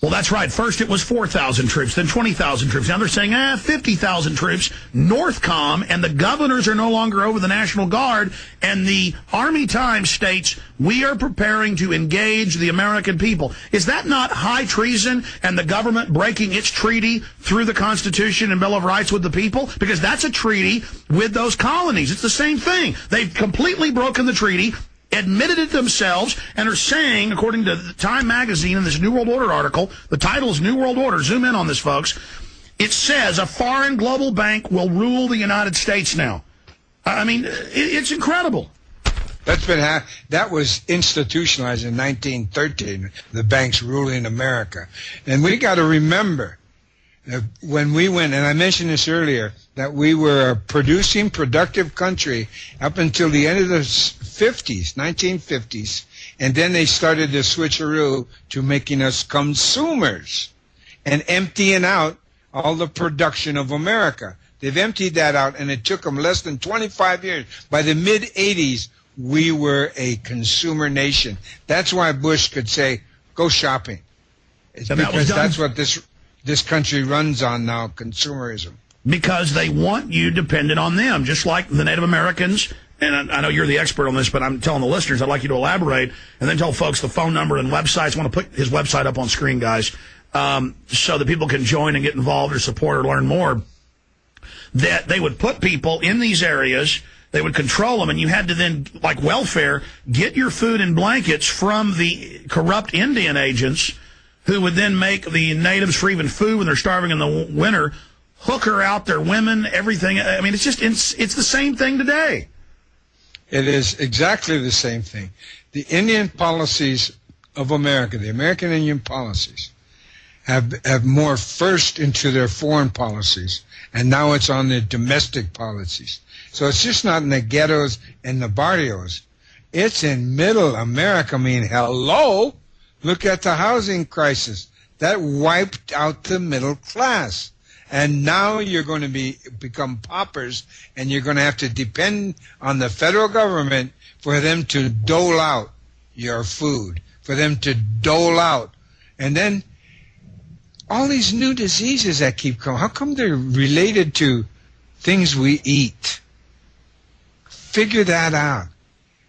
Well, that's right. First it was 4,000 troops, then 20,000 troops. Now they're saying, 50,000 troops. Northcom and the governors are no longer over the National Guard, and the Army Times states, we are preparing to engage the American people. Is that not high treason and the government breaking its treaty through the Constitution and Bill of Rights with the people? Because that's a treaty with those colonies. It's the same thing. They've completely broken the treaty, admitted it themselves, and are saying, according to Time Magazine in this New World Order article, the title is New World Order, zoom in on this, folks, it says a foreign global bank will rule the United States now. I mean, it's incredible. That was institutionalized in 1913, the banks ruling America. And we got to remember that when we went, and I mentioned this earlier, that we were a productive country up until the end of the 1950s, and then they started the switcheroo to making us consumers and emptying out all the production of America. They've emptied that out, and it took them less than 25 years. By the mid-'80s, we were a consumer nation. That's why Bush could say, go shopping. It's because that's what this country runs on now, consumerism. Because they want you dependent on them, just like the Native Americans. And I know you're the expert on this, but I'm telling the listeners, I'd like you to elaborate and then tell folks the phone number and websites. I want to put his website up on screen, guys, so that people can join and get involved or support or learn more. That they would put people in these areas, they would control them, and you had to then, like welfare, get your food and blankets from the corrupt Indian agents who would then make the natives for even food when they're starving in the winter, hooker out their women, everything. I mean, it's the same thing today. It is exactly the same thing. The Indian policies of America, the American Indian policies, have morphed first into their foreign policies, and now it's on their domestic policies. So it's just not in the ghettos and the barrios. It's in middle America. I mean, hello? Look at the housing crisis. That wiped out the middle class. And now you're going to become paupers, and you're going to have to depend on the federal government for them to dole out your food, for them to dole out. And then all these new diseases that keep coming, how come they're related to things we eat? Figure that out.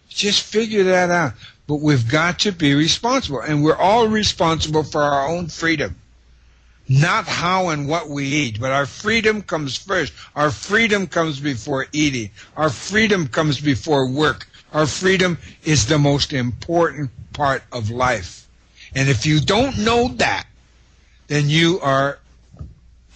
Just figure that out. But we've got to be responsible, and we're all responsible for our own freedom. Not how and what we eat, but our freedom comes first. Our freedom comes before eating. Our freedom comes before work. Our freedom is the most important part of life. And if you don't know that, then you are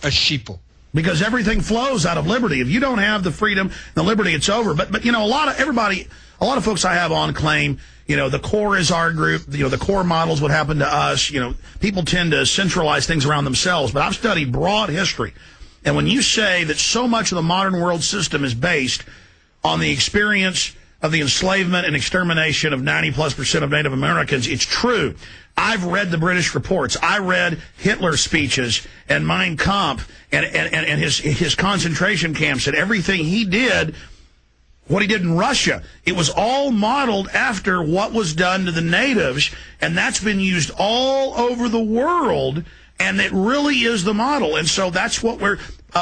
a sheeple. Because everything flows out of liberty. If you don't have the freedom, the liberty, it's over. But you know, a lot of folks I have on claim, you know, the core is our group. You know, the core models what happened to us. You know, people tend to centralize things around themselves. But I've studied broad history. And when you say that so much of the modern world system is based on the experience of the enslavement and extermination of 90+% of Native Americans, it's true. I've read the British reports. I read Hitler's speeches and Mein Kampf and his concentration camps and everything he did, what he did in Russia. It was all modeled after what was done to the natives, and that's been used all over the world, and it really is the model. And so that's what we're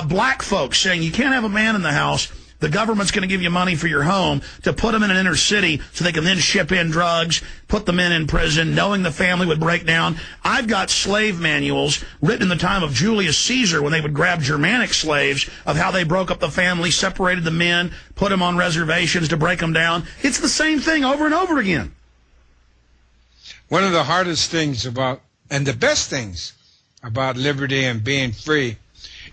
black folks saying. You can't have a man in the house. The government's going to give you money for your home to put them in an inner city so they can then ship in drugs, put the men in prison, knowing the family would break down. I've got slave manuals written in the time of Julius Caesar when they would grab Germanic slaves of how they broke up the family, separated the men, put them on reservations to break them down. It's the same thing over and over again. One of the hardest things about, and the best things about liberty and being free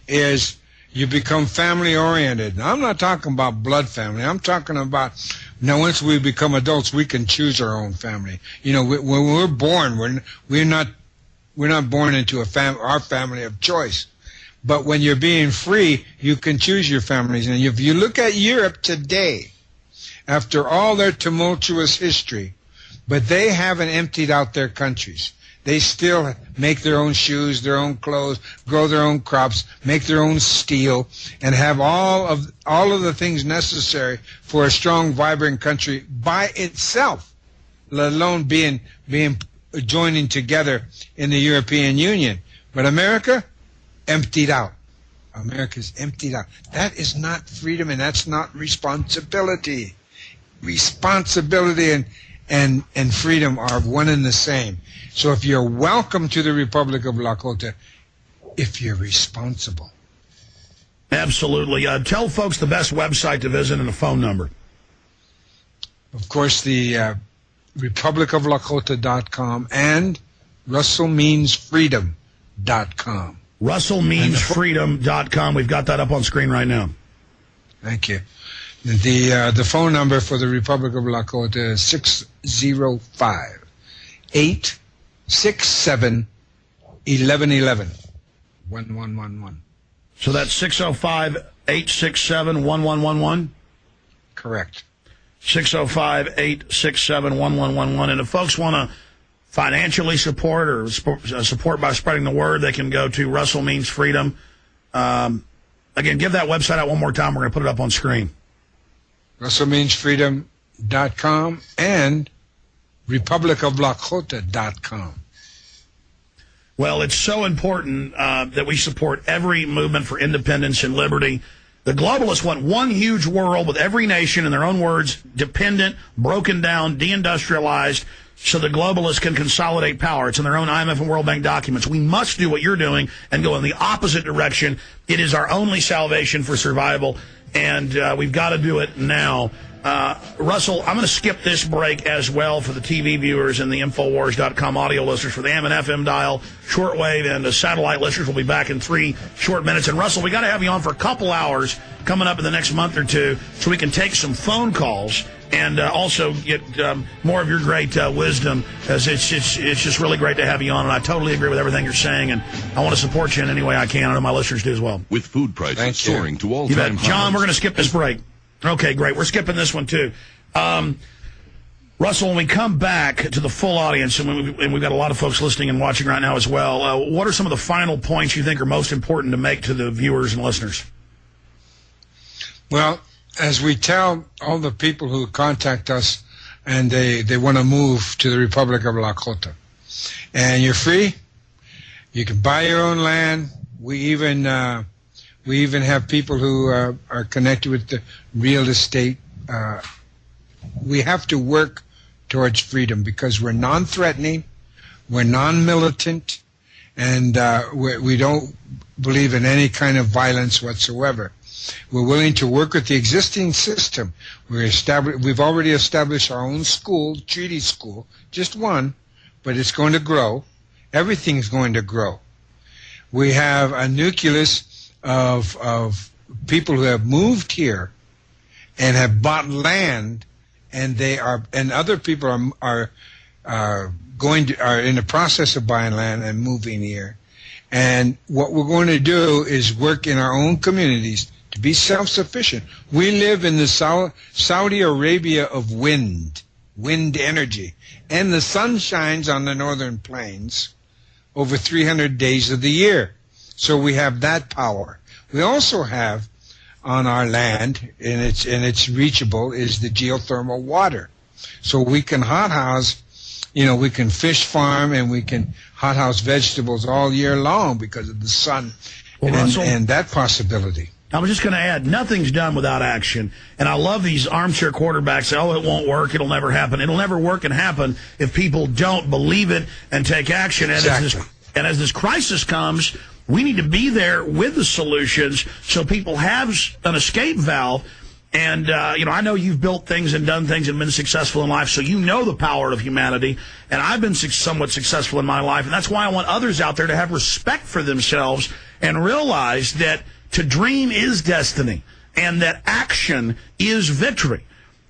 is you become family-oriented. Now, I'm not talking about blood family. I'm talking about, now, once we become adults, we can choose our own family. You know, when we're born, we're not born into our family of choice. But when you're being free, you can choose your families. And if you look at Europe today, after all their tumultuous history, but they haven't emptied out their countries. They still make their own shoes, their own clothes, grow their own crops, make their own steel, and have all of the things necessary for a strong, vibrant country by itself, let alone being joining together in the European Union. But America, emptied out. America's emptied out. That is not freedom, and that's not responsibility. Responsibility and freedom are one and the same. So if you're welcome to the Republic of Lakota, if you're responsible. Absolutely. Tell folks the best website to visit and a phone number. Of course, the republicoflakota.com and russellmeansfreedom.com. russellmeansfreedom.com. We've got that up on screen right now. Thank you. The phone number for the Republic of Lakota is 605-867-1111. 1111. So that's 605-867-1111? Correct. 605-867-1111. And if folks want to financially support or support by spreading the word, they can go to Russell Means Freedom. Again, give that website out one more time. We're going to put it up on screen. RussellMeansFreedom.com and RepublicofLakota.com. Well, it's so important that we support every movement for independence and liberty. The globalists want one huge world with every nation, in their own words, dependent, broken down, deindustrialized, so the globalists can consolidate power. It's in their own IMF and World Bank documents. We must do what you're doing and go in the opposite direction. It is our only salvation for survival, and we've got to do it now. Russell, I'm going to skip this break as well for the TV viewers and the Infowars.com audio listeners. For the AM and FM dial, shortwave, and the satellite listeners, we'll be back in 3 short minutes. And Russell, we got to have you on for a couple hours coming up in the next month or two so we can take some phone calls and also get more of your great wisdom, as it's just really great to have you on. And I totally agree with everything you're saying, and I want to support you in any way I can. I know my listeners do as well. With food prices soaring to all-time highs. John, we're going to skip this break. Okay, great. We're skipping this one, too. Russell, when we come back to the full audience, and we've got a lot of folks listening and watching right now as well, what are some of the final points you think are most important to make to the viewers and listeners? Well, as we tell all the people who contact us and they want to move to the Republic of Lakota, and you're free, you can buy your own land. We even have people who are connected with the real estate. We have to work towards freedom because we're non-threatening, we're non-militant, and we don't believe in any kind of violence whatsoever. We're willing to work with the existing system. We've already established our own school, treaty school, just one, but it's going to grow. Everything's going to grow. We have a nucleus of people who have moved here and have bought land, and other people are in the process of buying land and moving here. And what we're going to do is work in our own communities to be self-sufficient. We live in the Saudi Arabia of wind energy, and the sun shines on the northern plains over 300 days of the year. So we have that power. We also have on our land, and it's reachable, is the geothermal water. So we can hothouse, we can fish farm, and we can hothouse vegetables all year long because of the sun. Well, and that possibility. I was just going to add, nothing's done without action. And I love these armchair quarterbacks say, oh, it won't work, it'll never happen. It'll never work and happen if people don't believe it and take action. And exactly. As this crisis comes, we need to be there with the solutions so people have an escape valve. And, I know you've built things and done things and been successful in life, so you know the power of humanity. And I've been somewhat successful in my life, and that's why I want others out there to have respect for themselves and realize that to dream is destiny, and that action is victory.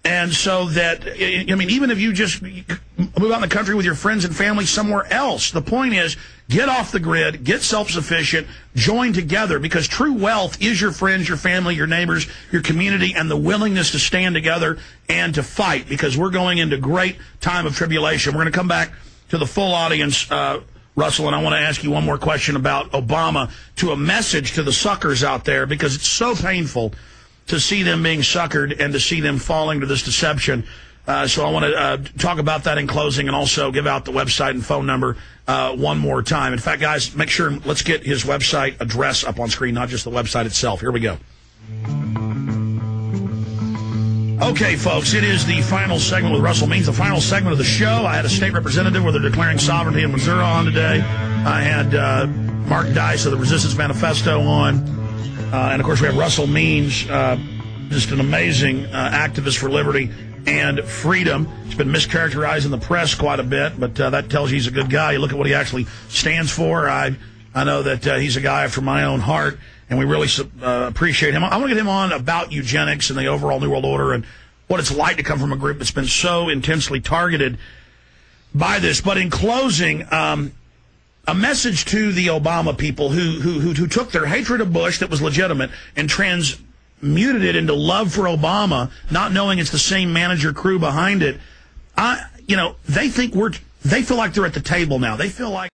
And so that, even if you just move out in the country with your friends and family somewhere else, the point is, get off the grid, get self-sufficient, join together, because true wealth is your friends, your family, your neighbors, your community, and the willingness to stand together and to fight, because we're going into great time of tribulation. We're going to come back to the full audience, Russell, and I want to ask you one more question about Obama, to a message to the suckers out there, because it's so painful to see them being suckered and to see them falling to this deception. So I want to talk about that in closing and also give out the website and phone number one more time. In fact, guys, make sure, let's get his website address up on screen, not just the website itself. Here we go. Okay, folks, it is the final segment with Russell Means, the final segment of the show. I had a state representative where they're declaring sovereignty in Missouri on today. I had Mark Dice of the Resistance Manifesto on. And, of course, we have Russell Means, just an amazing activist for liberty and freedom. He's been mischaracterized in the press quite a bit, but that tells you he's a good guy. You look at what he actually stands for. I know that he's a guy after my own heart, and we really appreciate him. I want to get him on about eugenics and the overall New World Order and what it's like to come from a group that's been so intensely targeted by this. But in closing, a message to the Obama people who took their hatred of Bush that was legitimate and transmuted it into love for Obama, not knowing it's the same manager crew behind it. They feel like they're at the table now. They feel like